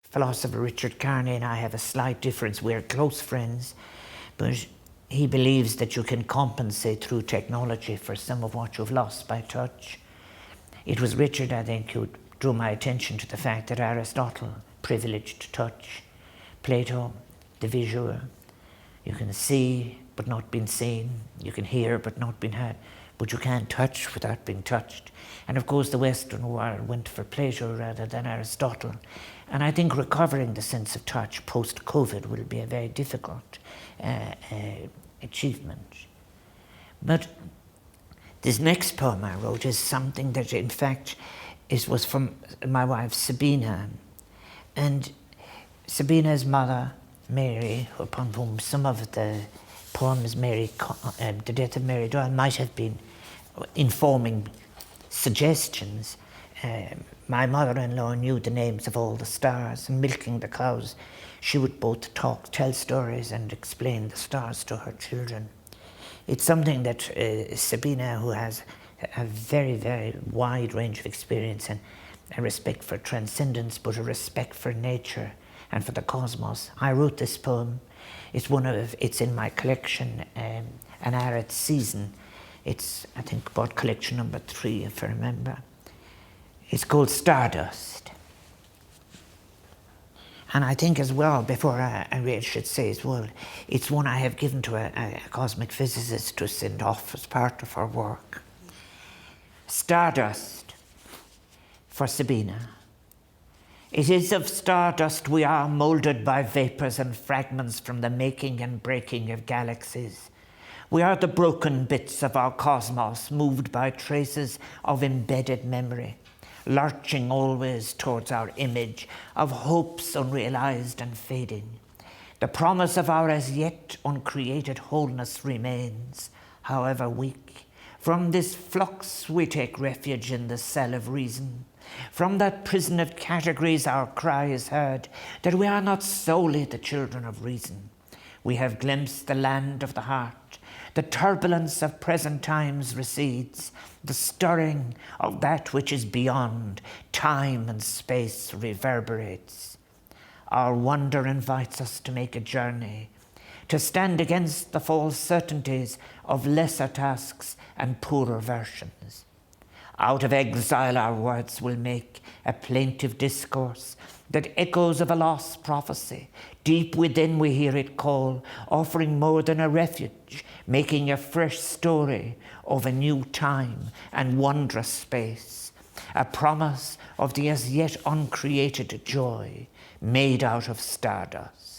philosopher Richard Carney and I have a slight difference. We're close friends, but he believes that you can compensate through technology for some of what you've lost by touch. It was Richard, I think, who drew my attention to the fact that Aristotle privileged touch. Plato, the visual. You can see but not being seen. You can hear but not being heard. But you can't touch without being touched. And of course the Western world went for Plato rather than Aristotle. And I think recovering the sense of touch post-COVID will be a very difficult achievement. But this next poem I wrote is something that in fact was from my wife Sabina. And Sabina's mother, Mary, upon whom some of the poems The Death of Mary Doyle might have been informing suggestions. My mother-in-law knew the names of all the stars, and milking the cows, she would both tell stories and explain the stars to her children. It's something that Sabina, who has a very, very wide range of experience and a respect for transcendence, but a respect for nature and for the cosmos. I wrote this poem. It's in my collection, An Arid Season. It's, I think, about collection number 3, if I remember. It's called Stardust. And I think as well, before I should say as well, it's one I have given to a cosmic physicist to send off as part of her work. Stardust, for Sabina. It is of stardust we are moulded by vapours and fragments from the making and breaking of galaxies. We are the broken bits of our cosmos, moved by traces of embedded memory, lurching always towards our image of hopes unrealised and fading. The promise of our as yet uncreated wholeness remains, however weak. From this flux we take refuge in the cell of reason. From that prison of categories our cry is heard, that we are not solely the children of reason. We have glimpsed the land of the heart. The turbulence of present times recedes. The stirring of that which is beyond time and space reverberates. Our wonder invites us to make a journey, to stand against the false certainties of lesser tasks and poorer versions. Out of exile our words will make a plaintive discourse that echoes of a lost prophecy. Deep within we hear it call, offering more than a refuge, making a fresh story of a new time and wondrous space. A promise of the as yet uncreated joy made out of stardust.